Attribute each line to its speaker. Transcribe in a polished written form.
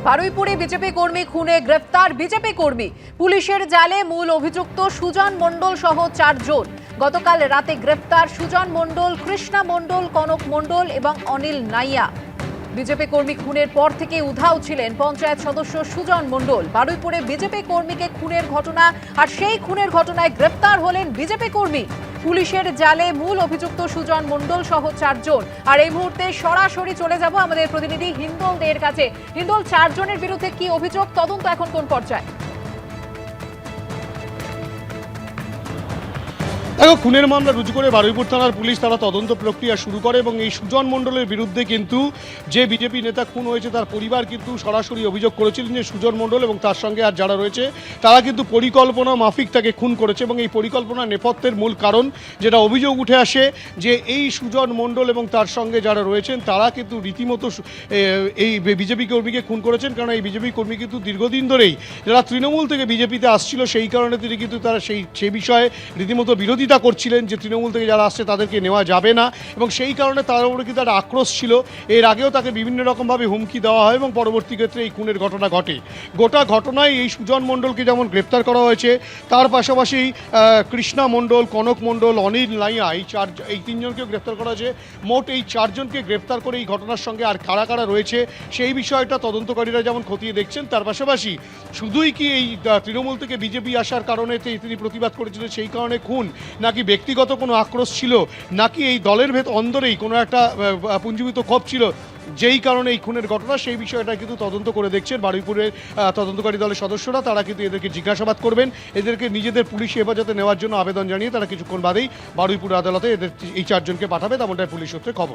Speaker 1: বারুইপুরে BJP কর্মী খুনে গ্রেফতার বিজেপি কর্মী। পুলিশের জালে মূল অভিযুক্ত সুজন মণ্ডল সহ 4 জন। গতকাল রাতে গ্রেফতার সুজন মণ্ডল, কৃষ্ণা মণ্ডল, কনক মণ্ডল এবং অনিল নাইয়া। বিজেপি কর্মী খুনের পর থেকে উধাও ছিলেন পঞ্চায়েত সদস্য সুজন মণ্ডল। বারুইপুরে বিজেপি কর্মীকে খুনের ঘটনা, আর সেই খুনের ঘটনায় গ্রেফতার হলেন বিজেপি কর্মী। পুলিশের জালে মূল অভিযুক্ত সুজন মণ্ডল সহ 4 জন। আর এই মুহূর্তে সরাসরি চলে যাব আমাদের প্রতিনিধি হিন্দল দের কাছে। হিন্দল, 4 জনের বিরুদ্ধে কি অভিযোগ, তদন্ত এখন কোন পর্যায়ে?
Speaker 2: দেখো, খুনের মামলা রুজু করে বারুইপুর থানার পুলিশ তারা তদন্ত প্রক্রিয়া শুরু করে এবং এই সুজন মণ্ডলের বিরুদ্ধে কিন্তু যে বিজেপি নেতা খুন হয়েছে তার পরিবার কিন্তু সরাসরি অভিযোগ করেছিলেন যে সুজন মণ্ডল এবং তার সঙ্গে আর যারা রয়েছে তারা কিন্তু পরিকল্পনা মাফিক তাকে খুন করেছে। এবং এই পরিকল্পনা নেপথ্যের মূল কারণ যেটা অভিযোগ উঠে আসে যে এই সুজন মণ্ডল এবং তার সঙ্গে যারা রয়েছেন তারা কিন্তু রীতিমতো এই বিজেপি কর্মীকে খুন করেছেন। কারণ এই বিজেপি কর্মী কিন্তু দীর্ঘদিন ধরেই যারা তৃণমূল থেকে বিজেপিতে আসছিল সেই কারণে তিনি কিন্তু তারা সেই বিষয়ে রীতিমতো বিরোধিতা করছিলেন যে তৃণমূল থেকে যারা আসছে তাদেরকে নেওয়া যাবে না, এবং সেই কারণে তার উপরে কিন্তু একটা আক্রোশ ছিল। এর আগেও তাকে বিভিন্ন রকমভাবে হুমকি দেওয়া হয় এবং পরবর্তী ক্ষেত্রে এই খুনের ঘটনা ঘটে। গোটা ঘটনায় এই সুজন মণ্ডলকে যেমন গ্রেপ্তার করা হয়েছে, তার পাশাপাশি কৃষ্ণা মণ্ডল, কনক মণ্ডল, অনিল নাইয়া এই 3 জনকেও গ্রেপ্তার করা হয়েছে। মোট এই 4 জনকে গ্রেপ্তার করে এই ঘটনার সঙ্গে আর কারা কারা রয়েছে সেই বিষয়টা তদন্তকারীরা যেমন খতিয়ে দেখছেন। তার পাশাপাশি শুধুই কি এই তৃণমূল থেকে বিজেপি আসার কারণে তিনি প্রতিবাদ করেছিলেন সেই কারণে খুন, নাকি ব্যক্তিগত কোনো আক্রোশ ছিল, নাকি এই দলের অন্দরেই কোনো একটা পুঞ্জীভূত ক্ষোভ ছিল যেই কারণে এই খুনের ঘটনা, সেই বিষয়টা কিন্তু তদন্ত করে দেখছেন বারুইপুরের তদন্তকারী দলের সদস্যরা। তারা কিন্তু এদেরকে জিজ্ঞাসাবাদ করবেন, এদেরকে নিজেদের পুলিশ হেফাজতে নেওয়ার জন্য আবেদন জানিয়ে তারা কিছুক্ষণ বাদেই বারুইপুর আদালতে এই 4 জনকে পাঠাবে, তেমনটাই পুলিশ সূত্রে খবর।